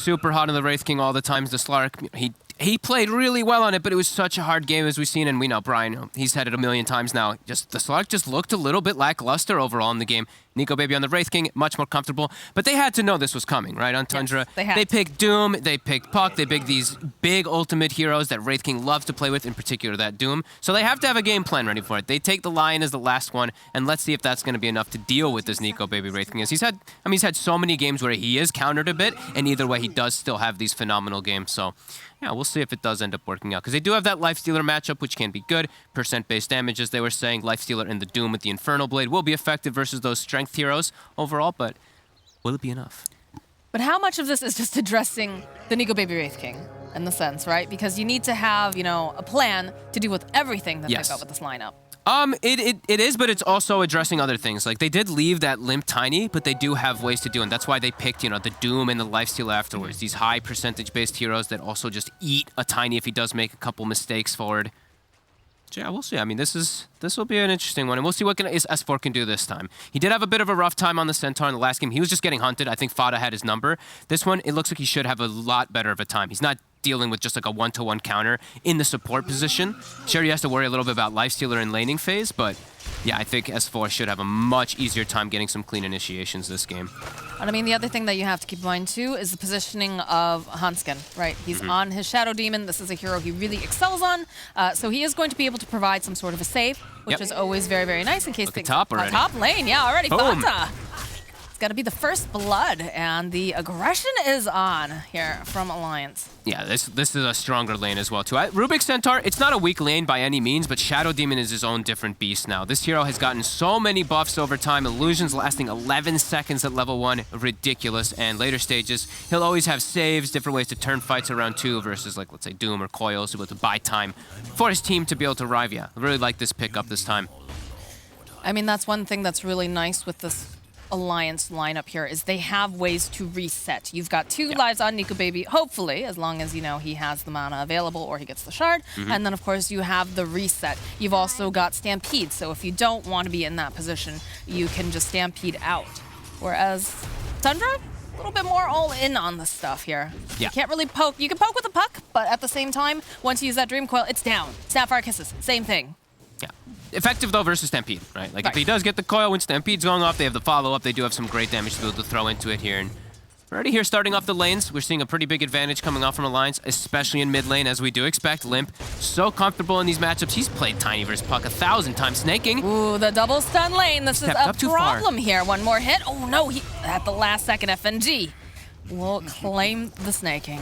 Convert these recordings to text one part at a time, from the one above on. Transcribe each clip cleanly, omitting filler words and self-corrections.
super hot on the Wraith King all the times. The Slark, he played really well on it, but it was such a hard game as we've seen, and we know Brian, he's had it a million times now. Just the Slark just looked a little bit lackluster overall in the game. NicoBaby on the Wraith King, much more comfortable, but they had to know this was coming, right? On Tundra, yes, they picked Doom, they picked Puck, they picked these big ultimate heroes that Wraith King loves to play with, in particular that Doom. So they have to have a game plan ready for it. They take the Lion as the last one, and let's see if that's going to be enough to deal with this NicoBaby Wraith King. As he's had so many games where he is countered a bit, and either way, he does still have these phenomenal games. So yeah, we'll see if it does end up working out. Because they do have that Lifestealer matchup, which can be good. Percent-based damage, as they were saying. Lifestealer and the Doom with the Infernal Blade will be effective versus those strength heroes overall, but will it be enough? But how much of this is just addressing the NicoBaby Wraith King, in the sense, right? Because you need to have, a plan to deal with everything that they've got with this lineup. It is, but it's also addressing other things. Like, they did leave that Limp Tiny, but they do have ways to do it. And that's why they picked, the Doom and the Lifesteal afterwards. These high percentage-based heroes that also just eat a Tiny if he does make a couple mistakes forward. So yeah, we'll see. I mean, this will be an interesting one, and we'll see what S4 can do this time. He did have a bit of a rough time on the Centaur in the last game. He was just getting hunted. I think Fada had his number. This one, it looks like he should have a lot better of a time. He's not dealing with just like a one-to-one counter in the support position. Sure, he has to worry a little bit about Lifestealer and laning phase, but yeah, I think S4 should have a much easier time getting some clean initiations this game. And I mean, the other thing that you have to keep in mind too is the positioning of Hanskin, right? He's on his Shadow Demon. This is a hero he really excels on, so he is going to be able to provide some sort of a save, which is always very, very nice in case things... top already. Top lane, yeah, already. Boom. Fata. It's got to be the first blood, and the aggression is on here from Alliance. Yeah, this is a stronger lane as well, too. Rubik Centaur, it's not a weak lane by any means, but Shadow Demon is his own different beast now. This hero has gotten so many buffs over time. Illusions lasting 11 seconds at level 1, ridiculous. And later stages, he'll always have saves, different ways to turn fights around too, versus like, let's say, Doom or Coil, so able to buy time for his team to be able to arrive. Yeah, I really like this pickup this time. I mean, that's one thing that's really nice with this Alliance lineup here is they have ways to reset. You've got 2 lives on NicoBaby, hopefully, as long as, he has the mana available or he gets the shard. And then, of course, you have the reset. You've also got Stampede, so if you don't want to be in that position, you can just Stampede out. Whereas Tundra, a little bit more all in on the stuff here. Yeah. You can't really poke. You can poke with a puck, but at the same time, once you use that Dream Coil, it's down. Snapfire Kisses, same thing. Yeah. Effective, though, versus Stampede, right? Like, if he does get the coil when Stampede's going off, they have the follow-up. They do have some great damage to be able to throw into it here. And we're already here starting off the lanes. We're seeing a pretty big advantage coming off from Alliance, especially in mid lane, as we do expect. Limp, so comfortable in these matchups. He's played Tiny versus Puck 1,000 times, snaking. Ooh, the double stun lane. This is a problem here. One more hit. Oh, no, he at the last second, FNG will claim the snaking.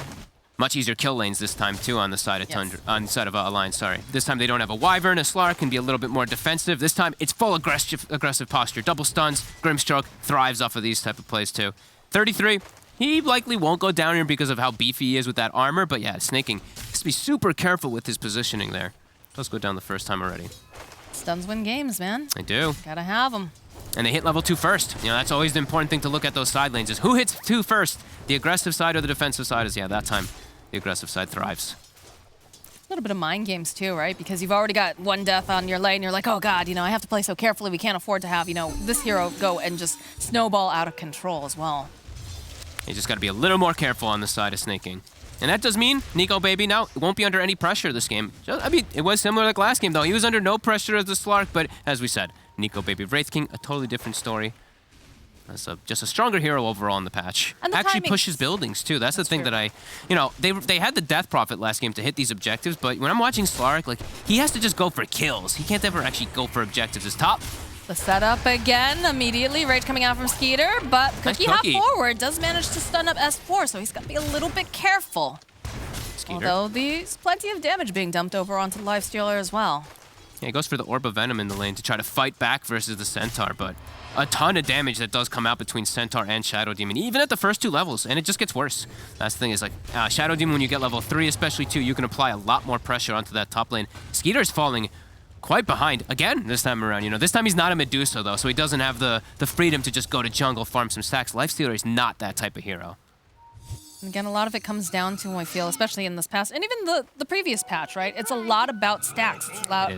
Much easier kill lanes this time, too, on the side of Tundra, on the side of Alliance, sorry. This time they don't have a Wyvern. A Slark can be a little bit more defensive. This time it's full aggressive posture. Double stuns, Grimstroke thrives off of these type of plays, too. 33, he likely won't go down here because of how beefy he is with that armor, but yeah, snaking. Has to be super careful with his positioning there. Does go down the first time already. Stuns win games, man. They do. Gotta have them. And they hit level 2 first. That's always the important thing to look at those side lanes is who hits 2 first? The aggressive side or the defensive side is, that time the aggressive side thrives. A little bit of mind games too, right? Because you've already got 1 death on your lane. You're like, oh God, I have to play so carefully. We can't afford to have, this hero go and just snowball out of control as well. You just got to be a little more careful on the side of snaking. And that does mean NicoBaby now won't be under any pressure this game. I mean, it was similar like last game, though. He was under no pressure as the Slark, but as we said, NicoBaby Wraith King, a totally different story. That's just a stronger hero overall in the patch. And the actually timings. Pushes buildings, too. That's the thing that they had the Death Prophet last game to hit these objectives, but when I'm watching Slark, like, he has to just go for kills. He can't ever actually go for objectives. His top. The setup again, immediately. Rage coming out from Skeeter, but Cookie hop forward does manage to stun up S4, so he's got to be a little bit careful. Skeeter. Although there's plenty of damage being dumped over onto the Lifestealer as well. Yeah, he goes for the Orb of Venom in the lane to try to fight back versus the Centaur, but a ton of damage that does come out between Centaur and Shadow Demon, even at the first 2 levels, and it just gets worse. That's the thing is, like, Shadow Demon, when you get level 3, especially 2, you can apply a lot more pressure onto that top lane. Skeeter's falling quite behind again this time around. This time he's not a Medusa, though, so he doesn't have the freedom to just go to jungle, farm some stacks. Lifestealer is not that type of hero. And again, a lot of it comes down to, I feel, especially in this past, and even the previous patch, right? It's a lot about stacks. It's about,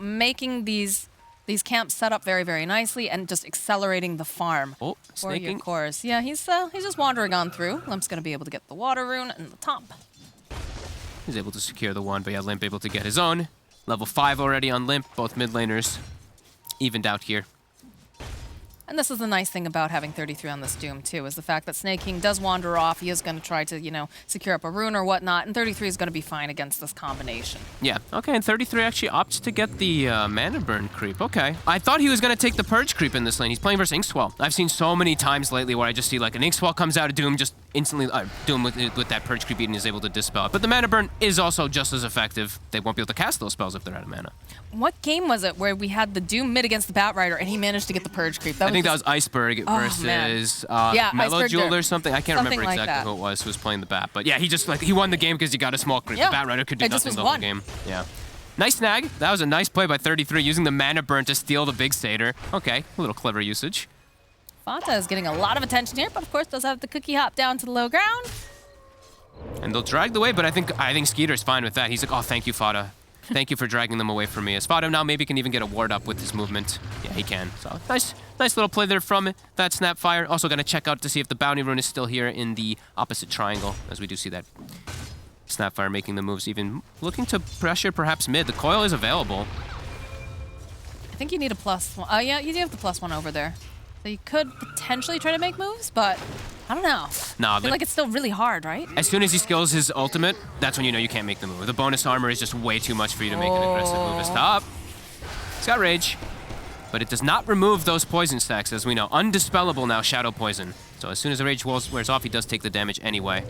making these these camps set up very, very nicely and just accelerating the farm. Oh, For your snaking. cores. Yeah, he's just wandering on through. Limp's going to be able to get the water rune and the top. He's able to secure the one, but yeah, Limp able to get his own. Level 5 already on Limp, both mid laners evened out here. And this is the nice thing about having 33 on this Doom, too, is the fact that Snake King does wander off. He is going to try to, you know, secure up a rune or whatnot, and 33 is going to be fine against this combination. Yeah, okay, and 33 actually opts to get the mana burn creep. Okay. I thought he was going to take the purge creep in this lane. He's playing versus Inkswell. I've seen so many times lately where I just see like an Inkswell comes out of Doom, just instantly Doom with that purge creep and is able to dispel it. But the mana burn is also just as effective. They won't be able to cast those spells if they're out of mana. What game was it where we had the Doom mid against the Batrider and he managed to get the purge creep? I think that was Iceberg versus Mellow Jewel or something. I can't remember exactly who it was who was playing the Bat. But yeah, he just he won the game because he got a small creep. Yeah. The Batrider could do nothing the whole game. Yeah. Nice snag. That was a nice play by 33 using the mana burn to steal the big Satyr. Okay, a little clever usage. Fata is getting a lot of attention here, but of course does have the cookie hop down to the low ground. And they'll drag the way, but I think Skeeter's fine with that. He's like, oh, thank you, Fata. Thank you for dragging them away from me. As Fata now maybe can even get a ward up with his movement. Yeah, he can. So nice little play there from that Snapfire. Also going to check out to see if the bounty rune is still here in the opposite triangle, as we do see that Snapfire making the moves, even looking to pressure perhaps mid. The coil is available. I think you need a +1. Oh, yeah, you do have the +1 over there. So you could potentially try to make moves, but I don't know. Nah, I feel like it's still really hard, right? As soon as he skills his ultimate, that's when you know you can't make the move. The bonus armor is just way too much for you to make an aggressive move. As top. He's got rage, but it does not remove those poison stacks, as we know. Undispellable now, Shadow Poison. So as soon as the rage wears off, he does take the damage anyway.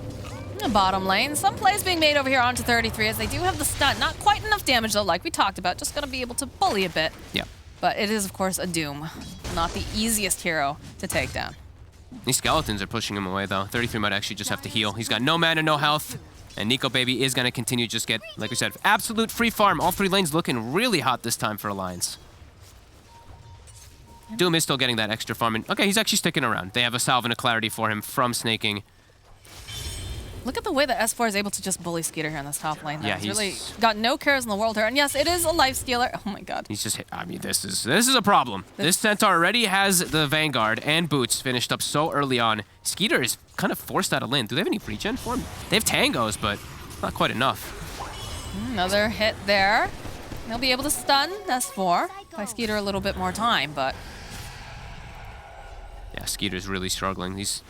Bottom lane, some plays being made over here onto 33 as they do have the stun. Not quite enough damage though, like we talked about. Just gonna be able to bully a bit. Yeah. But it is, of course, a Doom. Not the easiest hero to take down. These skeletons are pushing him away, though. 33 might actually just have to heal. He's got no mana, no health. And Nico Baby is going to continue to just get, like we said, absolute free farm. All three lanes looking really hot this time for Alliance. Doom is still getting that extra farm. And, okay, he's actually sticking around. They have a salve and a clarity for him from Snaking. Look at the way that S4 is able to just bully Skeeter here in this top lane. Yeah, he's really got no cares in the world here. And yes, it is a life stealer. Oh my god. He's just, I mean, this is a problem. This Centaur already has the Vanguard and Boots finished up so early on. Skeeter is kind of forced out of lane. Do they have any regen for him? They have Tangos, but not quite enough. Another hit there. They'll be able to stun S4 by Skeeter a little bit more time, but... Yeah, Skeeter's really struggling. These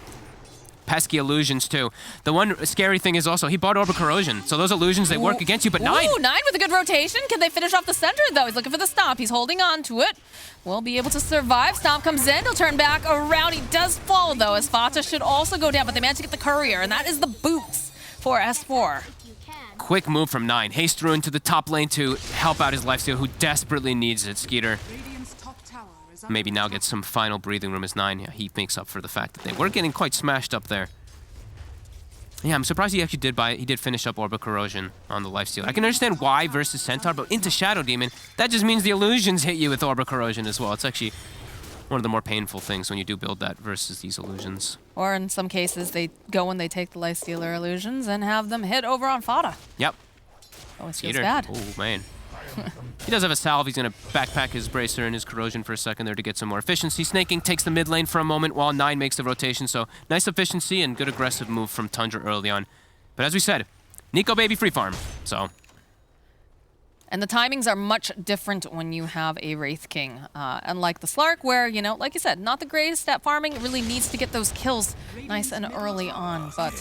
pesky illusions, too. The one scary thing is also, he bought Orb of Corrosion, so those illusions, they work against you, but 9! Ooh, 9 with a good rotation. Can they finish off the center, though? He's looking for the Stomp. He's holding on to it. Will be able to survive. Stomp comes in. He'll turn back around. He does fall, though, as Fata should also go down, but they managed to get the Courier, and that is the Boots for S4. Quick move from 9. Haste Rune to the top lane to help out his lifesteal, who desperately needs it. Skeeter maybe now gets some final breathing room as 9. Yeah, he makes up for the fact that they were getting quite smashed up there. Yeah, I'm surprised he actually did buy it. He did finish up Orb of Corrosion on the lifesteal. I can understand why versus Centaur, but into Shadow Demon, that just means the illusions hit you with Orb of Corrosion as well. It's actually one of the more painful things when you do build that versus these illusions. Or in some cases, they go and they take the lifestealer illusions and have them hit over on Fata. Yep. Always feels bad. Oh, man. He does have a salve. He's going to backpack his Bracer and his Corrosion for a second there to get some more efficiency. Snaking takes the mid lane for a moment while 9 makes the rotation. So nice efficiency and good aggressive move from Tundra early on. But as we said, Nico Baby free farm. So. And the timings are much different when you have a Wraith King. Unlike the Slark, where, you know, like you said, not the greatest at farming. It really needs to get those kills nice and early on. But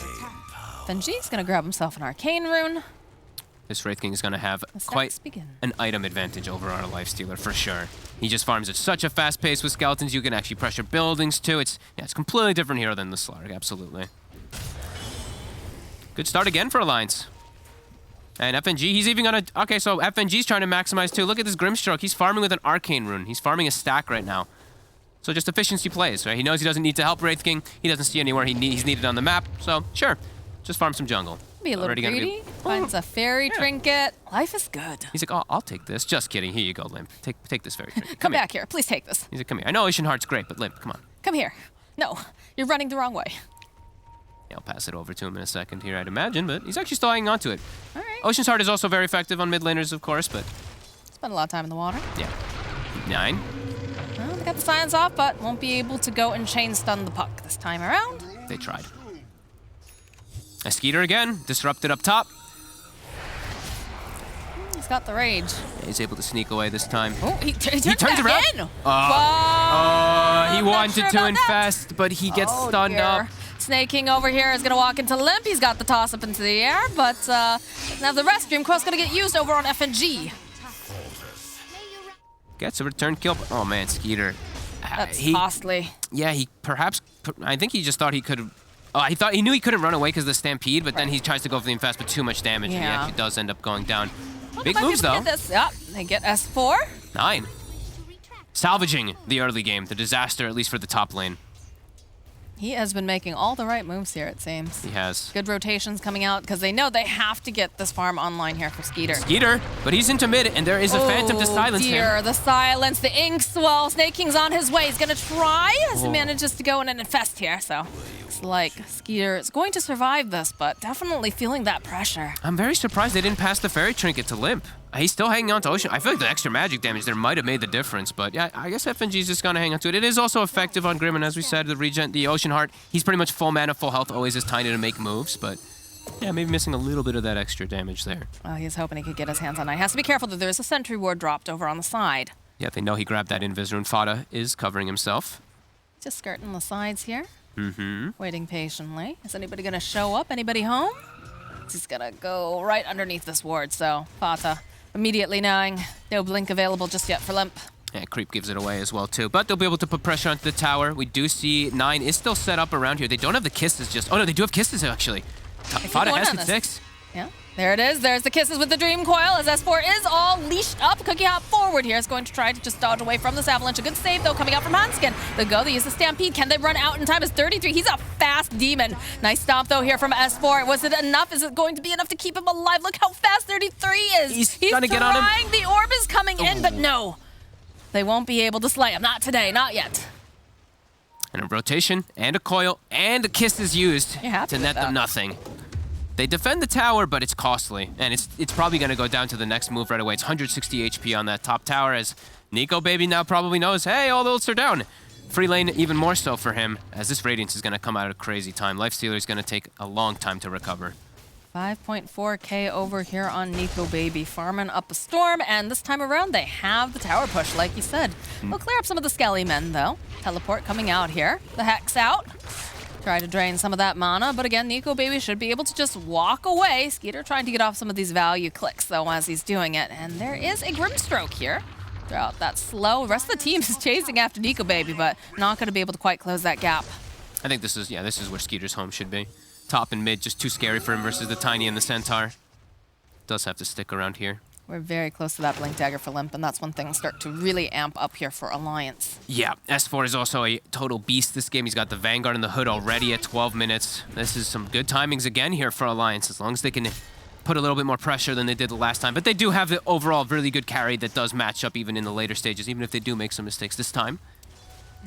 Fenji's going to grab himself an Arcane Rune. This Wraith King is going to have quite an item advantage over our Lifestealer, for sure. He just farms at such a fast pace with skeletons. You can actually pressure buildings, too. It's a completely different hero than the Slark, absolutely. Good start again for Alliance. And FNG, he's even going to... Okay, so FNG's trying to maximize, too. Look at this Grimstroke. He's farming with an Arcane Rune. He's farming a stack right now. So just efficiency plays, right? He knows he doesn't need to help Wraith King. He doesn't see anywhere he's needed on the map. So, sure, just farm some jungle. Be a little greedy. Finds a fairy trinket. Life is good. He's like, oh, I'll take this. Just kidding. Here you go, Limp. Take this fairy trinket. Come back here. Please take this. He's like, come here. I know Ocean Heart's great, but Limp, come on. Come here. No, you're running the wrong way. Yeah, I'll pass it over to him in a second here, I'd imagine, but he's actually still hanging on to it. All right. Ocean's Heart is also very effective on mid laners, of course, but... Spend a lot of time in the water. Yeah. 9. Well, they got the silence off, but won't be able to go and chain stun the puck this time around. They tried. A Skeeter again, disrupted up top. He's got the rage. He's able to sneak away this time. Oh, he turns around. In. He wanted to infest, but he gets stunned up. Snake King over here is going to walk into Limp. He's got the toss up into the air, but now the rest Dream Coil's going to get used over on FNG. Gets a return kill. Oh man, Skeeter. That's costly. Yeah, he perhaps. I think he just thought he could. He knew he couldn't run away because of the stampede, but then he tries to go for the infest, but too much damage, and he actually does end up going down. Well, Big moves though. Yep, they get S4. 9. Salvaging the early game, the disaster at least for the top lane. He has been making all the right moves here, it seems. He has. Good rotations coming out because they know they have to get this farm online here for Skeeter. Skeeter, but he's into mid, and there is a Phantom to silence him. The silence, the ink swell. Snake King's on his way. He's gonna try as he manages to go in and infest here. So looks like Skeeter is going to survive this, but definitely feeling that pressure. I'm very surprised they didn't pass the fairy trinket to Limp. He's still hanging on to Ocean. I feel like the extra magic damage there might have made the difference, but yeah, I guess FNG's just gonna hang on to it. It is also effective on Grim, and as we said, the regen, the Ocean Heart, he's pretty much full mana, full health, always is tiny to make moves, but yeah, maybe missing a little bit of that extra damage there. Well, he's hoping he could get his hands on it. He has to be careful that there is a sentry ward dropped over on the side. Yeah, they know he grabbed that Invis rune. Fada is covering himself. Just skirting the sides here. Waiting patiently. Is anybody gonna show up? Anybody home? He's gonna go right underneath this ward, so Fata immediately knowing no blink available just yet for Limp. Yeah, Creep gives it away as well too, but they'll be able to put pressure onto the tower. We do see 9 is still set up around here. They don't have the kisses just. Oh no, they do have kisses actually. Fada has hit 6. Yeah, there it is. There's the kisses with the Dream Coil as S4 is all leashed up. Cookie hop forward here is going to try to just dodge away from this avalanche. A good save though coming out from Hanskin. They use the Stampede. Can they run out in time? Is 33. He's a fast demon. Nice stomp though here from S4. Was it enough? Is it going to be enough to keep him alive? Look how fast 33 is. He's trying to get on him. The orb is coming in, but no. They won't be able to slay him. Not today, not yet. And a rotation, and a coil, and a kiss is used to net them nothing. They defend the tower, but it's costly, and it's probably going to go down to the next move right away. It's 160 HP on that top tower, as Nico Baby now probably knows, hey, all the ults are down. Free lane even more so for him, as this Radiance is going to come out at a crazy time. Lifestealer is going to take a long time to recover. 5.4k over here on Nico Baby, farming up a storm, and this time around they have the tower push, like you said. We'll clear up some of the Skelly men, though. Teleport coming out here. The Hex out. Try to drain some of that mana, but again, Nico Baby should be able to just walk away. Skeeter trying to get off some of these value clicks, though, as he's doing it. And there is a Grimstroke here. Throughout that slow. The rest of the team is chasing after Nico Baby, but not going to be able to quite close that gap. I think this is where Skeeter's home should be. Top and mid, just too scary for him versus the Tiny and the Centaur. Does have to stick around here. We're very close to that Blink Dagger for Limp, and that's when things start to really amp up here for Alliance. Yeah, S4 is also a total beast this game. He's got the Vanguard in the hood already at 12 minutes. This is some good timings again here for Alliance, as long as they can put a little bit more pressure than they did the last time. But they do have the overall really good carry that does match up even in the later stages, even if they do make some mistakes this time.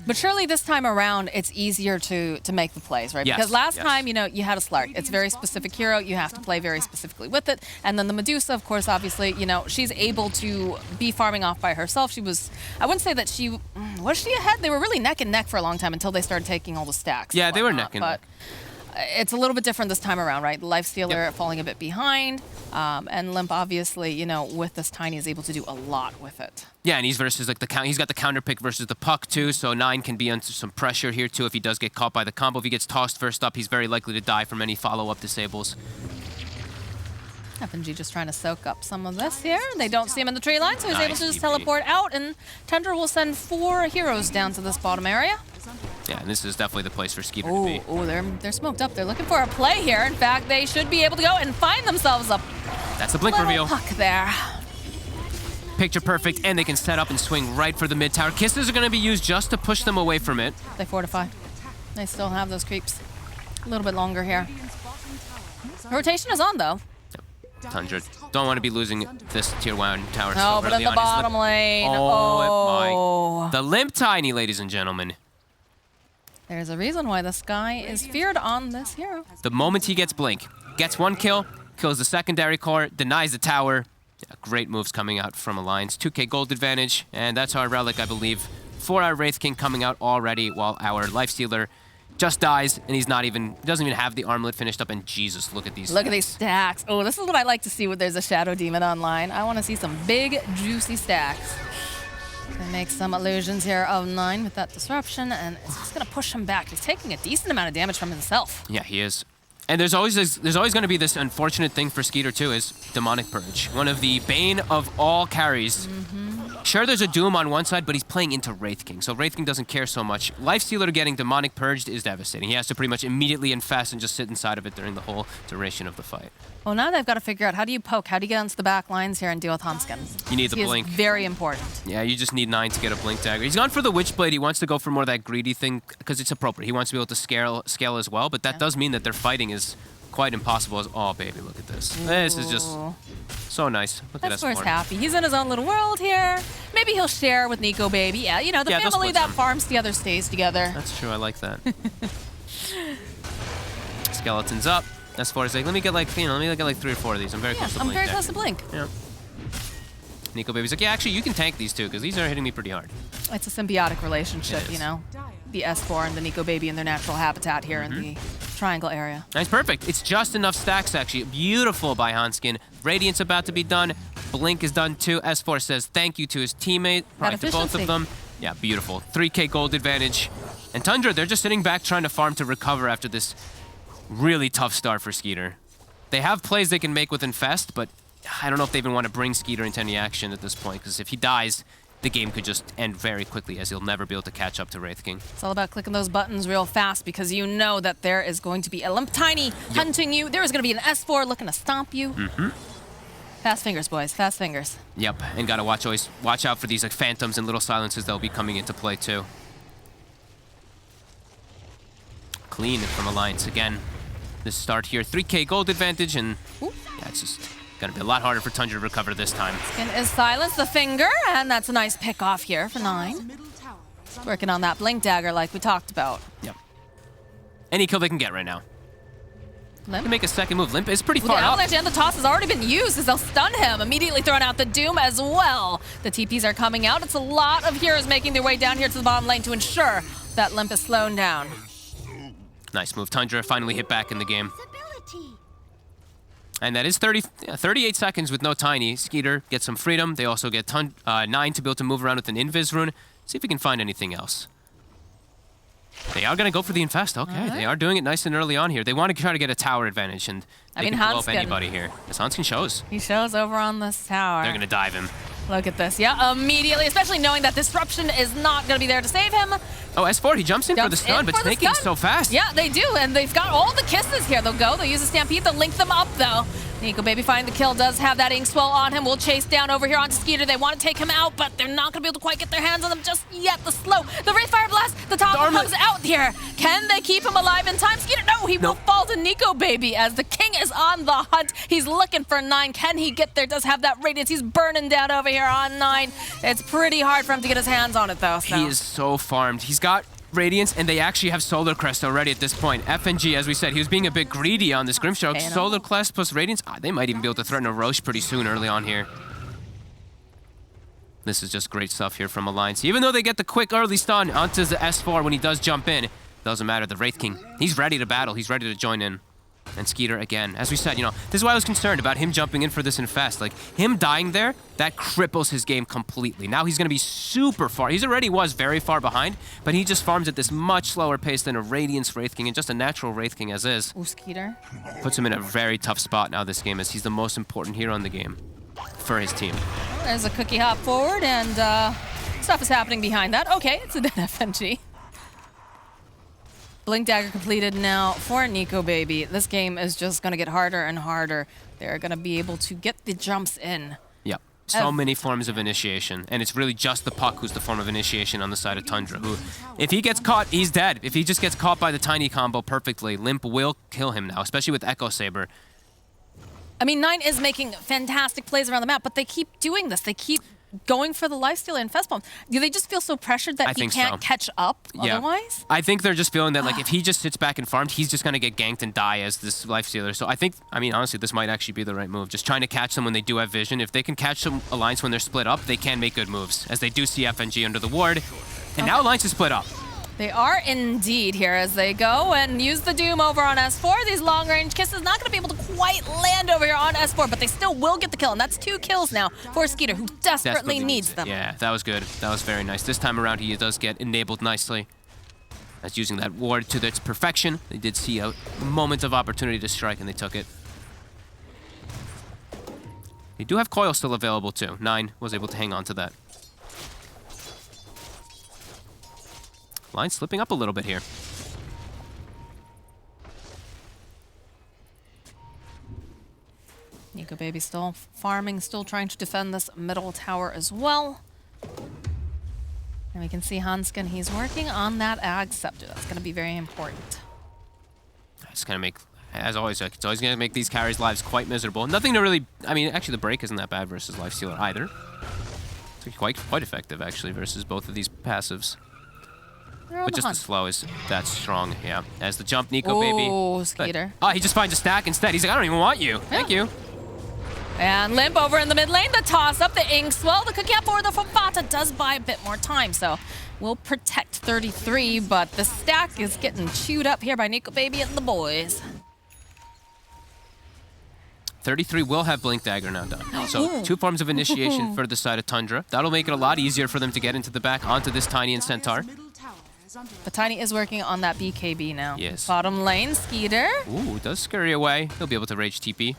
But surely this time around, it's easier to make the plays, right? Yes, because last time, you know, you had a Slark. It's a very specific hero. You have to play very specifically with it. And then the Medusa, of course, obviously, you know, she's able to be farming off by herself. She was, I wouldn't say that she, was she ahead? They were really neck and neck for a long time until they started taking all the stacks. Yeah, they were neck and neck. It's a little bit different this time around, right? The Lifestealer falling a bit behind, and Limp obviously, you know, with this Tiny is able to do a lot with it. Yeah, and he's versus like he's got the counter pick versus the puck too, so 9 can be under some pressure here too if he does get caught by the combo. If he gets tossed first up, he's very likely to die from any follow-up disables. FNG just trying to soak up some of this here. They don't see him in the tree line, so he's able to just teleport out, and Tundra will send 4 heroes down to this bottom area. Yeah, and this is definitely the place for Skeeter to be. Oh, they're smoked up. They're looking for a play here. In fact, they should be able to go and find themselves a That's the blink reveal. Puck there. Picture perfect, and they can set up and swing right for the mid tower. Kisses are going to be used just to push them away from it. They fortify. They still have those creeps. A little bit longer here. Rotation is on, though. Tundra. Don't want to be losing this tier 1 tower. No, but in the bottom lane. Oh my. The Limp Tiny, ladies and gentlemen. There's a reason why the sky is feared on this hero. The moment he gets blink, gets 1 kill, kills the secondary core, denies the tower, Yeah, great moves coming out from Alliance. 2k gold advantage, and that's our Relic, I believe, for our Wraith King coming out already, while our Lifestealer just dies, and he doesn't even have the armlet finished up, and Jesus, look at these Look at these stacks. Oh, this is what I like to see when there's a Shadow Demon online. I want to see some big, juicy stacks. Gonna make some illusions here of 9 with that disruption, and it's just gonna push him back. He's taking a decent amount of damage from himself. Yeah, he is. And there's always going to be this unfortunate thing for Skeeter too, is Demonic Purge. One of the bane of all carries. Sure, there's a Doom on one side, but he's playing into Wraith King, so Wraith King doesn't care so much. Lifestealer getting Demonic Purged is devastating. He has to pretty much immediately infest and just sit inside of it during the whole duration of the fight. Well, now they've got to figure out how do you poke, how do you get onto the back lines here and deal with Hanskin. You need the He blink. is very important. Yeah, you just need 9 to get a blink dagger. He's gone for the Witchblade. He wants to go for more of that greedy thing because it's appropriate. He wants to be able to scale as well, but that does mean that their fighting is quite impossible. Oh, baby, look at this. Ooh. This is just so nice. Look at S4's S4. happy. He's in his own little world here. Maybe he'll share with Nico Baby. Yeah, you know, the Yeah, they'll family split that some. farms together stays together. That's true. I like that. Skeleton's up. S4 is like, let me get like 3 or 4 of these. I'm very close to I'm blink very close to dagger. blink. Yeah. Nico Baby's like, yeah, actually, you can tank these too, because these are hitting me pretty hard. It's a symbiotic relationship, It is. you know. The S4 and the Nico Baby in their natural habitat here in the triangle area. Nice, perfect. It's just enough stacks, actually. Beautiful by Hanskin. Radiant's about to be done. Blink is done too. S4 says thank you to his teammate, probably to both of them. Yeah, beautiful. 3k gold advantage. And Tundra, they're just sitting back trying to farm to recover after this really tough start for Skeeter. They have plays they can make with Infest, but I don't know if they even want to bring Skeeter into any action at this point, because if he dies, the game could just end very quickly, as he'll never be able to catch up to Wraith King. It's all about clicking those buttons real fast because you know that there is going to be a Limp Tiny hunting you. There is going to be an S4 looking to stomp you. Fast fingers, boys. Fast fingers. Yep, and gotta always watch out for these like phantoms and little silences that'll be coming into play too. Clean from Alliance again. This start here, 3k gold advantage, and yeah, it's just gonna be a lot harder for Tundra to recover this time. Skin is silenced, the finger, and that's a nice pick off here for 9. Working on that blink dagger like we talked about. Yep. Any kill they can get right now. Limp. Can make a second move. Limp is pretty The far up. avalanche and the toss has already been used as they'll stun him. Immediately throwing out the Doom as well. The TPs are coming out. It's a lot of heroes making their way down here to the bottom lane to ensure that Limp is slowed down. Nice move. Tundra finally hit back in the game. And that is 38 seconds with no Tiny. Skeeter gets some freedom. They also get 9 to be able to move around with an Invis rune. See if we can find anything else. They are going to go for the Infest. Okay, they are doing it nice and early on here. They want to try to get a tower advantage, and they can blow up anybody here. As Hanskin shows. He shows over on this tower. They're going to dive him. Look at this. Yeah, immediately, especially knowing that Disruption is not going to be there to save him. Oh, S4, he jumps in for the stun, but snaking so fast. Yeah, they do, and they've got all the kisses here. They'll go, they'll use a Stampede, they'll link them up, though. Nico Baby finding the kill, does have that Inkswell on him. Will chase down over here onto Skeeter. They want to take him out, but they're not going to be able to quite get their hands on him just yet. The slow, the Wraith Fire Blast, the toggle comes out here. Can they keep him alive in time? Skeeter, no, he will fall to Nico Baby as the King is on the hunt. He's looking for 9. Can he get there? Does have that radiance. He's burning down over here on 9. It's pretty hard for him to get his hands on it, though. So. He is so farmed. He's got Radiance, and they actually have Solar Crest already at this point. FNG, as we said, he was being a bit greedy on this Grimstroke. Solar Crest plus Radiance, they might even be able to threaten a Roche pretty soon early on here. This is just great stuff here from Alliance. Even though they get the quick early stun onto the S4 when he does jump in, doesn't matter. The Wraith King, he's ready to battle. He's ready to join in. And Skeeter again. As we said, you know, this is why I was concerned about him jumping in for this Infest. Like, him dying there, that cripples his game completely. Now he's going to be super far. He already was very far behind, but he just farms at this much slower pace than a Radiance Wraith King and just a natural Wraith King as is. Ooh, Skeeter. Puts him in a very tough spot now this game, as he's the most important hero in the game for his team. There's a cookie hop forward, and stuff is happening behind that. Okay, it's a dead FNG. Blink Dagger completed now for Nico Baby. This game is just going to get harder and harder. They're going to be able to get the jumps in. Yep. So many forms of initiation. And it's really just the Puck who's the form of initiation on the side of Tundra, who, if he gets caught, he's dead. If he just gets caught by the Tiny combo perfectly, Limp will kill him now, especially with Echo Saber. I mean, 9 is making fantastic plays around the map, but they keep doing this. They keep going for the lifesteal and Fest Bomb. Do they just feel so pressured that he can't catch up otherwise? I think they're just feeling that like if he just sits back and farms, he's just going to get ganked and die as this lifestealer. So I mean, honestly, this might actually be the right move. Just trying to catch them when they do have vision. If they can catch some Alliance when they're split up, they can make good moves, as they do see FNG under the ward. And now Alliance is split up. They are indeed here as they go and use the Doom over on S4. These long-range kisses not going to be able to quite land over here on S4, but they still will get the kill, and that's 2 kills now for Skeeter, who desperately needs them. Yeah, that was good. That was very nice. This time around, he does get enabled nicely. That's using that ward to its perfection. They did see a moment of opportunity to strike, and they took it. They do have Coil still available, too. 9 was able to hang on to that. Line slipping up a little bit here. NicoBaby still farming, still trying to defend this middle tower as well. And we can see Hanskin, he's working on that Ag Scepter. That's going to be very important. It's going to make, as always, it's always going to make these carries' lives quite miserable. Nothing to really, I mean, actually the break isn't that bad versus Lifestealer either. It's quite effective, actually, versus both of these passives. But just the slow is that strong, yeah. As the jump, NicoBaby. Oh, Skeeter. Oh, he just finds a stack instead. He's like, I don't even want you. Thank you. And Limp over in the mid lane. The toss up, the Inkswell. The cookie up for the Fabata does buy a bit more time, so we'll protect 33, but the stack is getting chewed up here by NicoBaby and the boys. 33 will have Blink Dagger now done. So 2 forms of initiation for the side of Tundra. That'll make it a lot easier for them to get into the back onto this Tiny and Centaur. But Tiny is working on that BKB now. Yes. Bottom lane, Skeeter. Ooh, does scurry away. He'll be able to rage TP.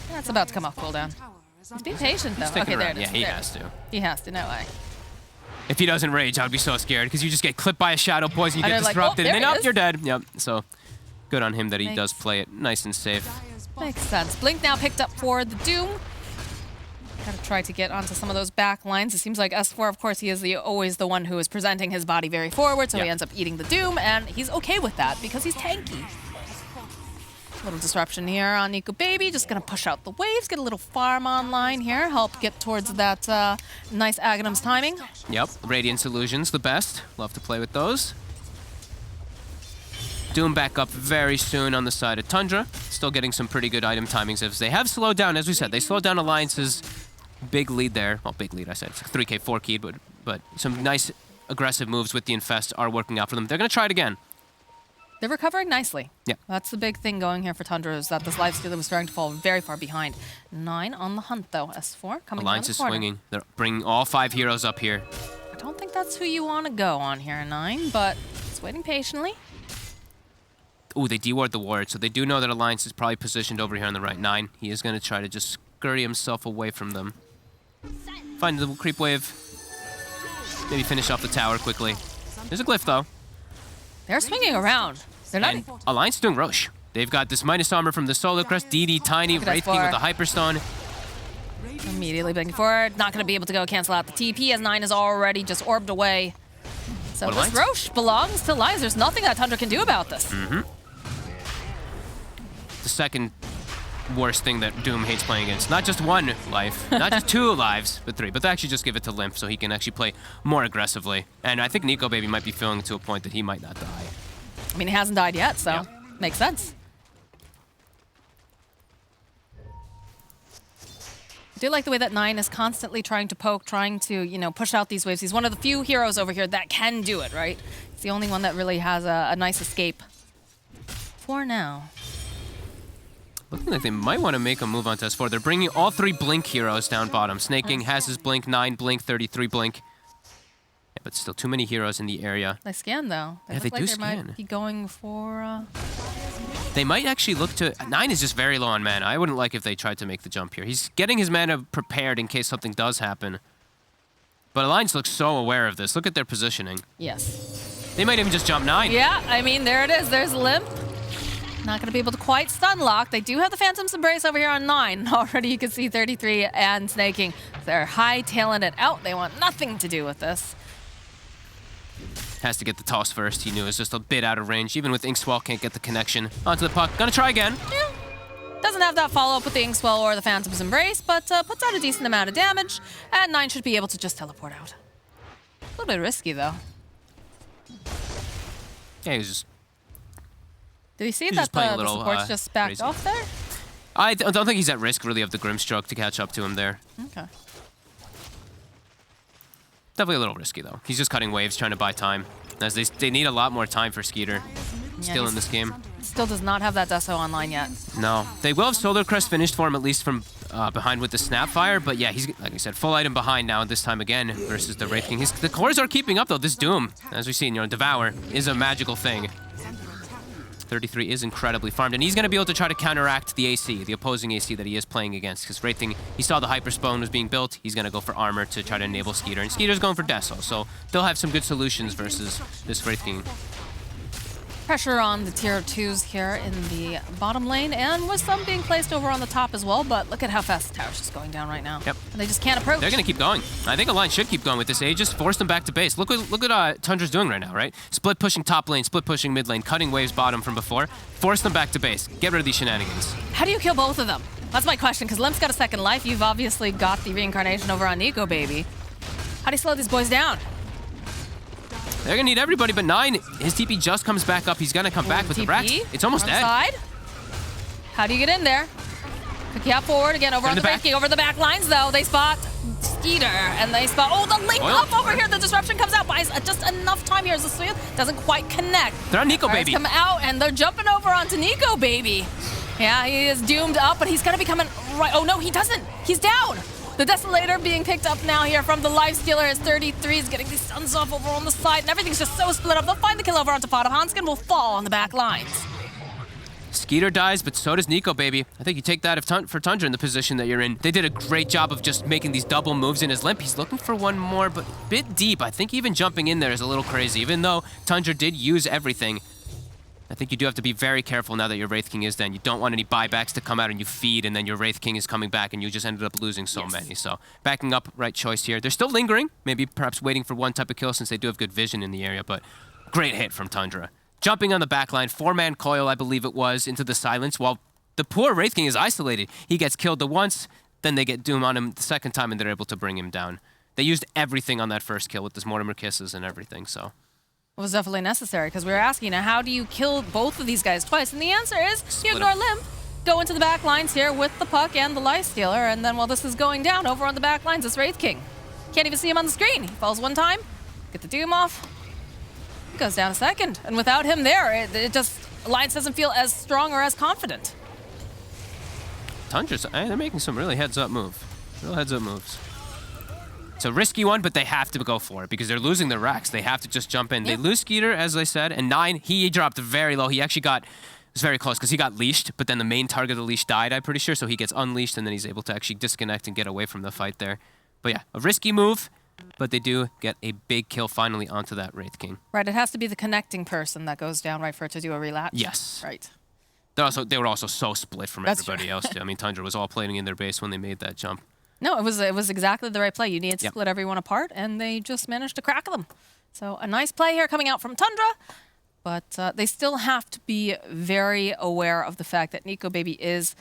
That's about to come off cooldown. He's being patient though. Okay, there it is. Yeah, he has to. He has to, no way. If he doesn't rage, I'd be so scared because you just get clipped by a shadow poison, you get disrupted, like, and then you're dead. Yep, so good on him that he does play it nice and safe. Makes sense. Blink now picked up for the Doom. Gotta try to get onto some of those back lines. It seems like S4, of course, he is always the one who is presenting his body very forward, so he ends up eating the Doom, and he's okay with that because he's tanky. Little disruption here on NicoBaby, just gonna push out the waves, get a little farm online here, help get towards that nice Aghanim's timing. Yep, Radiance Illusion's the best. Love to play with those. Doom back up very soon on the side of Tundra. Still getting some pretty good item timings as they have slowed down, as we said. They slowed down Alliance's big lead there. Well, big lead, I said. It's 3K, 4K, but some nice aggressive moves with the Infest are working out for them. They're going to try it again. They're recovering nicely. Yeah. That's the big thing going here for Tundra, is that this lifestealer was starting to fall very far behind. 9 on the hunt, though. S4 coming Alliance down the is corner. swinging. They're bringing all 5 heroes up here. I don't think that's who you want to go on here, 9, but it's waiting patiently. Ooh, they deward the ward, so they do know that Alliance is probably positioned over here on the right. 9, he is going to try to just scurry himself away from them. Find the creep wave. Maybe finish off the tower quickly. There's a glyph, though. They're swinging around. They're not. And Alliance is doing Roche. They've got this minus armor from the Solar Crest, DD, Tiny, Wraith King with the Hyperstone. Immediately blinking forward. Not going to be able to go cancel out the TP as 9 is already just orbed away. So this Roche belongs to Alliance. There's nothing that Tundra can do about this. The second worst thing that Doom hates playing against. Not just 1 life, not just 2 lives, but 3. But they actually just give it to Limp so he can actually play more aggressively. And I think NicoBaby might be feeling to a point that he might not die. I mean, he hasn't died yet, so makes sense. I do like the way that 9 is constantly trying to poke, trying to, you know, push out these waves. He's one of the few heroes over here that can do it, right? He's the only one that really has a nice escape. For now. Looking like they might want to make a move on S4. They're bringing all 3 Blink heroes down bottom. Snake King has his Blink, 9 Blink, 33 Blink. Yeah, but still too many heroes in the area. They scan, though. Yeah, they do scan. Might be going for... They might actually look to... 9 is just very low on mana. I wouldn't like if they tried to make the jump here. He's getting his mana prepared in case something does happen. But Alliance looks so aware of this. Look at their positioning. Yes. They might even just jump 9. Yeah, I mean, there it is. There's Limp. Not going to be able to quite stun lock. They do have the Phantom's Embrace over here on 9. Already you can see 33 and Snake King. They're high-tailing it out. They want nothing to do with this. Has to get the toss first. He knew it was just a bit out of range. Even with Inkswell, can't get the connection onto the puck. Gonna try again. Yeah. Doesn't have that follow-up with the Inkswell or the Phantom's Embrace, but puts out a decent amount of damage, and 9 should be able to just teleport out. A little bit risky, though. Yeah, he was just... Did he see He's that just playing a the little, support's just backed crazy. off there? I don't think he's at risk, really, of the Grimstroke to catch up to him there. Okay. Definitely a little risky, though. He's just cutting waves, trying to buy time. As they need a lot more time for Skeeter still in this game. Still does not have that Deso online yet. No. They will have Solar Crest finished for him, at least from behind with the Snapfire. But yeah, he's, like I said, full item behind now, this time again, versus the Wraith King. The cores are keeping up, though. This Doom, as we've seen, Devour, is a magical thing. 33 is incredibly farmed, and he's going to be able to try to counteract the AC, the opposing AC that he is playing against, because Wraith King, he saw the Hyper Spawn was being built. He's going to go for armor to try to enable Skeeter, and Skeeter's going for Deso, so they'll have some good solutions versus this Wraith King. Pressure on the tier 2s here in the bottom lane, and with some being placed over on the top as well, but look at how fast the tower's just going down right now. Yep. And they just can't approach. They're going to keep going. I think Alliance should keep going with this. Aegis forced them back to base. Look what Tundra's doing right now, right? Split pushing top lane, split pushing mid lane, cutting waves bottom from before. Force them back to base. Get rid of these shenanigans. How do you kill both of them? That's my question, because Limp's got a second life. You've obviously got the reincarnation over on Nico, baby. How do you slow these boys down? They're gonna need everybody, but 9, his TP just comes back up. He's gonna come back with the Rax. It's almost dead. Side. How do you get in there? Cookie out forward again over on the Wraith King. Over the back lines, though. They spot Skeeter, and they spot... Oh, the link up over here. The disruption comes out. Buys just enough time here as the Sleuth doesn't quite connect. They're on Nico, baby. Come out, and they're jumping over onto Nico, baby. Yeah, he is doomed up, but he's gonna be coming right... Oh, no, he doesn't. He's down. The Desolator being picked up now here from the Lifestealer as 33 is getting these stuns off over on the side, and everything's just so split up. They'll find the kill over onto Fada. Hanskin will fall on the back lines. Skeeter dies, but so does Nico, baby. I think you take that for Tundra in the position that you're in. They did a great job of just making these double moves in his limp. He's looking for one more, but a bit deep. I think even jumping in there is a little crazy. Even though Tundra did use everything, I think you do have to be very careful now that your Wraith King is then. You don't want any buybacks to come out and you feed, and then your Wraith King is coming back, and you just ended up losing so many. So backing up, right choice here. They're still lingering, maybe perhaps waiting for one type of kill since they do have good vision in the area, but great hit from Tundra. Jumping on the backline, 4-man coil, I believe it was, into the silence, while the poor Wraith King is isolated. He gets killed the once, then they get Doom on him the second time, and they're able to bring him down. They used everything on that first kill with this Mortimer Kisses and everything, so... It was definitely necessary, because we were asking, how do you kill both of these guys twice? And the answer is, you ignore Limp, go into the back lines here with the Puck and the Lifestealer, and then while this is going down, over on the back lines, it's Wraith King. Can't even see him on the screen. He falls one time, get the Doom off, goes down a second. And without him there, it just, Alliance doesn't feel as strong or as confident. Tundra's, they're making some really heads-up moves. Real heads-up moves. It's a risky one, but they have to go for it because they're losing their racks. They have to just jump in. They lose Skeeter, as I said, and 9, he dropped very low. He actually it was very close because he got leashed, but then the main target of the leash died, I'm pretty sure, so he gets unleashed, and then he's able to actually disconnect and get away from the fight there. But yeah, a risky move, but they do get a big kill finally onto that Wraith King. Right, it has to be the connecting person that goes down, right, for it to do a relapse? Yes. Right. They were also so split from everybody else, too. I mean, Tundra was all playing in their base when they made that jump. No, it was exactly the right play. You needed to split everyone apart, and they just managed to crack them. So a nice play here coming out from Tundra, but they still have to be very aware of the fact that Nico Baby is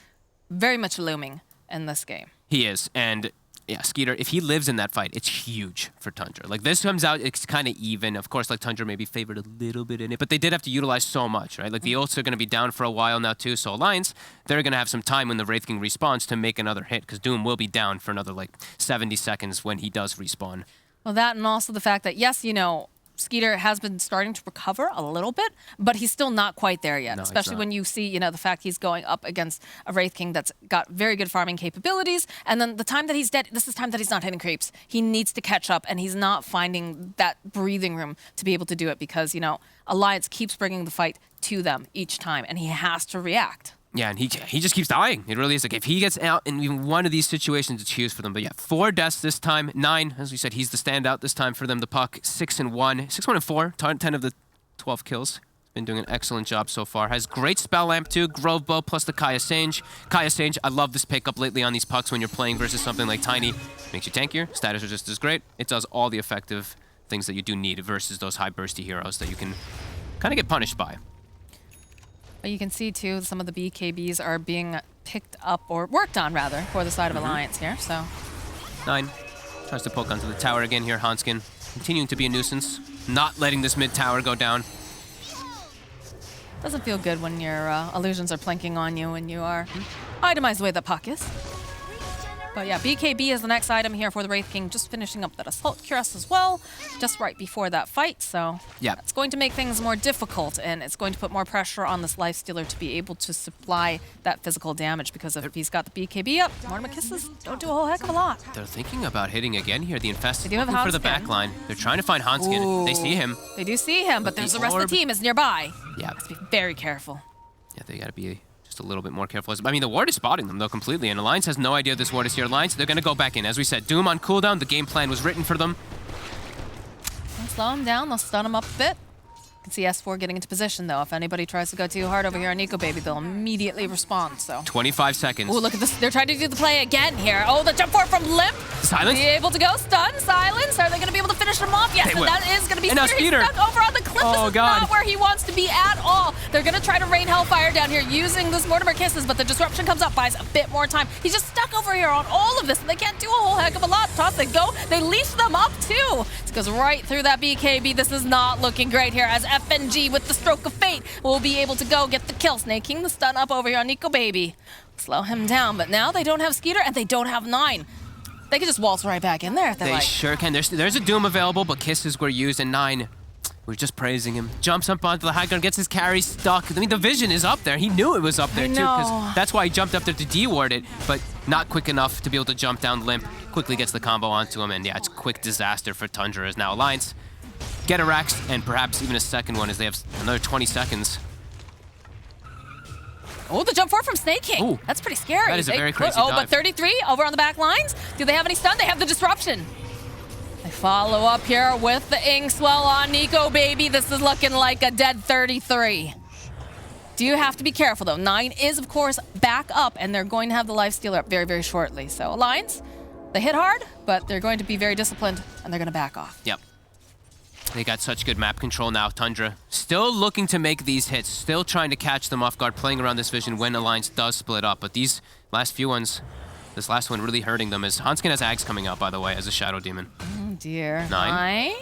very much looming in this game. He is, and yeah, Skeeter, if he lives in that fight, it's huge for Tundra. Like, this comes out, it's kind of even. Of course, like, Tundra maybe favored a little bit in it, but they did have to utilize so much, right? Like, the ults are going to be down for a while now, too, so Alliance, they're going to have some time when the Wraith King respawns to make another hit, because Doom will be down for another, like, 70 seconds when he does respawn. Well, that and also the fact that, yes, you know, Skeeter has been starting to recover a little bit, but he's still not quite there yet, especially when you see, you know, the fact he's going up against a Wraith King that's got very good farming capabilities, and then the time that he's dead, this is time that he's not hitting creeps. He needs to catch up, and he's not finding that breathing room to be able to do it because, you know, Alliance keeps bringing the fight to them each time, and he has to react. Yeah, and he just keeps dying. It really is like if he gets out in even one of these situations, it's huge for them. But yeah, 4 deaths this time. 9, as we said, he's the standout this time for them. The Puck, 6-1. 6-1 and 4. 10 of the 12 kills. Been doing an excellent job so far. Has great spell lamp too. Grove Bow plus the Kaya Sange. Kaya Sange, I love this pickup lately on these Pucks when you're playing versus something like Tiny. Makes you tankier. Status are just as great. It does all the effective things that you do need versus those high bursty heroes that you can kind of get punished by. But you can see too, some of the BKBs are being picked up, or worked on rather, for the side of Alliance here, so. 9 tries to poke onto the tower again here, Hanskin. Continuing to be a nuisance, not letting this mid tower go down. Doesn't feel good when your illusions are plinking on you and you are itemized the way the puck is. But yeah, BKB is the next item here for the Wraith King, just finishing up that Assault Cuirass as well, just right before that fight, so yeah, it's going to make things more difficult, and it's going to put more pressure on this Lifestealer to be able to supply that physical damage, because if he's got the BKB up, Mortimer Kisses don't do a whole heck of a lot. They're thinking about hitting again here, the Infested, They do have looking for the Hanskin. back line. They're trying to find Hanskin. Ooh. They see him. They do see him, but there's the rest of orb. the team is nearby. Yeah. Let's be very careful. Yeah, they gotta be just a little bit more careful. I mean, the ward is spotting them, though, completely, and Alliance has no idea this ward is here. Alliance, they're gonna go back in. As we said, Doom on cooldown. The game plan was written for them. They'll slow him down, they'll stun him up a bit. You can see S4 getting into position, though. If anybody tries to go too hard over here on Nico Baby, they'll immediately respond, so. 25 seconds. Ooh, look at this. They're trying to do the play again here. Oh, the jump forward from Limp. Silence. Be able to go stun, silence. Are they going to be able to finish him off? Yes, They and will. that is going to be And now Speeder. He's Speeder. stuck over on the cliff. Oh, This is God. not where he wants to be at all. They're going to try to rain Hellfire down here using this Mortimer Kisses, but the disruption comes up, buys a bit more time. He's just stuck over here on all of this, and they can't do a whole heck of a lot. Toss they go. They leash them up, too. It goes right through that BKB. This is not looking great here, as FNG with the stroke of fate will be able to go get the kill. Snaking the stun up over here on Nico Baby. Slow him down, but now they don't have Skeeter and they don't have 9. They can just waltz right back in there if they They like. sure can. There's a Doom available, but Kisses were used, and 9, we're just praising him. Jumps up onto the high ground, gets his carry stuck. I mean, the vision is up there. He knew it was up there, too, because that's why he jumped up there to de-ward it, but not quick enough to be able to jump down Limp. Quickly gets the combo onto him, and yeah, it's quick disaster for Tundra as now Alliance get a Rex, and perhaps even a second one as they have another 20 seconds. Oh, the jump forward from Snake King. Ooh. That's pretty scary. That is a very crazy Oh, dive. but 33 over on the back lines. Do they have any stun? They have the disruption. They follow up here with the Inkswell on Nico Baby. This is looking like a dead 33. Do you have to be careful, though? 9 is, of course, back up, and they're going to have the Lifestealer up very, very shortly. So, Alliance, they hit hard, but they're going to be very disciplined, and they're going to back off. Yep. They got such good map control now, Tundra. Still looking to make these hits, still trying to catch them off guard, playing around this vision when Alliance does split up. But these last few ones, this last one really hurting them, as Hanskin has Ags coming out, by the way, as a Shadow Demon. Oh, dear. 9.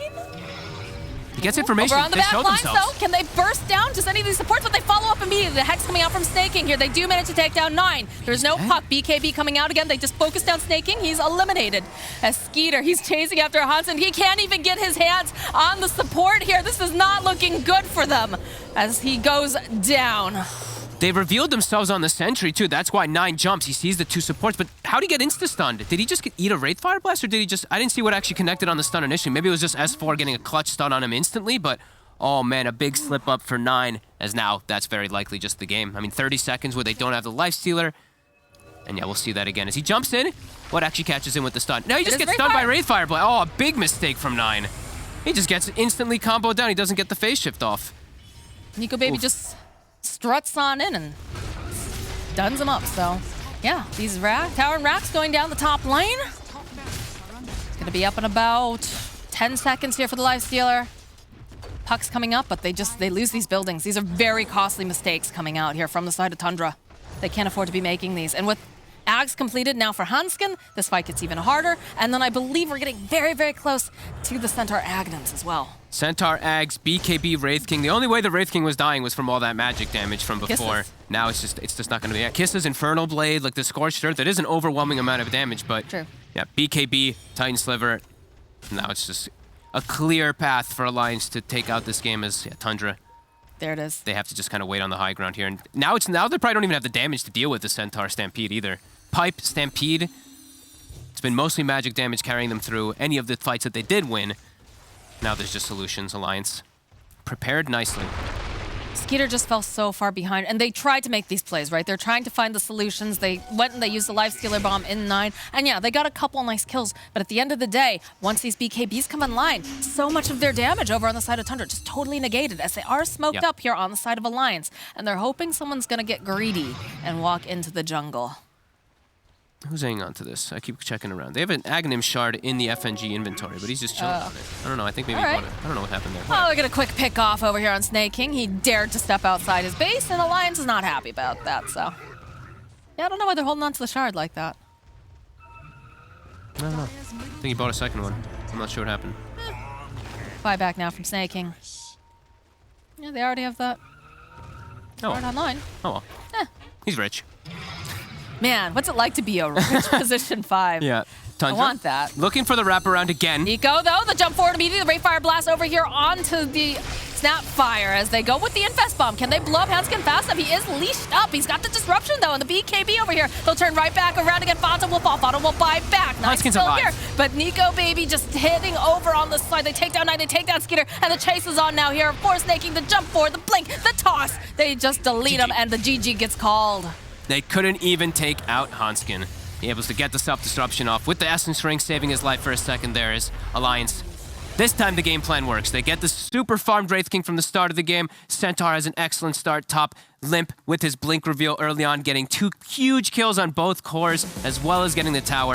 He gets information. Over on the They back show lines, themselves. though, can they burst down just any of these supports? But they follow up immediately. The Hex coming out from Snaking here. They do manage to take down 9. There's no puck. BKB coming out again. They just focus down Snaking. He's eliminated. As Skeeter, he's chasing after Hansen. He can't even get his hands on the support here. This is not looking good for them as he goes down. They revealed themselves on the sentry, too. That's why 9 jumps. He sees the 2 supports, but how'd he get insta-stunned? Did he just eat a Wraith Fire Blast, or did he just... I didn't see what actually connected on the stun initially. Maybe it was just S4 getting a clutch stun on him instantly, but... Oh, man, a big slip up for 9, as now that's very likely just the game. I mean, 30 seconds where they don't have the Lifestealer. And yeah, we'll see that again. As he jumps in, what actually catches him with the stun? No, he just gets stunned by Wraith Fire Blast. Oh, a big mistake from 9. He just gets instantly comboed down. He doesn't get the phase shift off. Nico Baby just struts on in and stuns him up. So, yeah, these Tower and Racks going down the top lane. It's going to be up in about 10 seconds here for the Lifestealer. Puck's coming up, but they lose these buildings. These are very costly mistakes coming out here from the side of Tundra. They can't afford to be making these. And with Ags completed now for Hanskin, this fight gets even harder. And then I believe we're getting very, very close to the Centaur Agnums as well. Centaur, Ags, BKB, Wraith King. The only way the Wraith King was dying was from all that magic damage from before. Kisses. Now it's just not going to be. Yeah, Kisses, Infernal Blade, like the Scorched Earth. That is an overwhelming amount of damage, but True. Yeah, BKB, Titan Sliver. Now it's just a clear path for Alliance to take out this game as Tundra. There it is. They have to just kind of wait on the high ground here. And now they probably don't even have the damage to deal with the Centaur Stampede either. Pipe, Stampede. It's been mostly magic damage carrying them through any of the fights that they did win. Now there's just solutions, Alliance. Prepared nicely. Skeeter just fell so far behind, and they tried to make these plays, right? They're trying to find the solutions. They went and they used the Lifestealer Bomb in 9, and yeah, they got a couple nice kills, but at the end of the day, once these BKBs come in line, so much of their damage over on the side of Tundra just totally negated, as they are smoked up here on the side of Alliance, and they're hoping someone's gonna get greedy and walk into the jungle. Who's hanging on to this? I keep checking around. They have an Aghanim shard in the FNG inventory, but he's just chilling on it. I don't know. I think maybe he bought it. I don't know what happened there. Oh, look at a quick pick off over here on Snake King. He dared to step outside his base, and Alliance is not happy about that, so. Yeah, I don't know why they're holding on to the shard like that. I don't know. I think he bought a second one. I'm not sure what happened. Buyback now from Snake King. Yeah, they already have that shard online. Oh well. He's rich. Man, what's it like to be a rich position 5? Yeah. Tundra. I want that. Looking for the wraparound again. Nico, though, the jump forward immediately. The Ray Fire Blast over here onto the Snap Fire as they go with the Infest Bomb. Can they blow up Hanskin fast enough? He is leashed up. He's got the Disruption, though, and the BKB over here. They'll turn right back around again. Fanta will fall. Fanta will buy back. Nice Hanskin's still alive. here. But Nico, baby, just hitting over on the side. They take down Knight, they take down Skeeter, and the chase is on now here. Force making the jump forward, the blink, the toss. They just delete him, and the GG gets called. They couldn't even take out Hanskin. He able to get the self-disruption off with the Essence Ring, saving his life for a second there is Alliance. This time the game plan works. They get the super farmed Wraith King from the start of the game. Centaur has an excellent start top. Limp with his blink reveal early on, getting 2 huge kills on both cores, as well as getting the tower.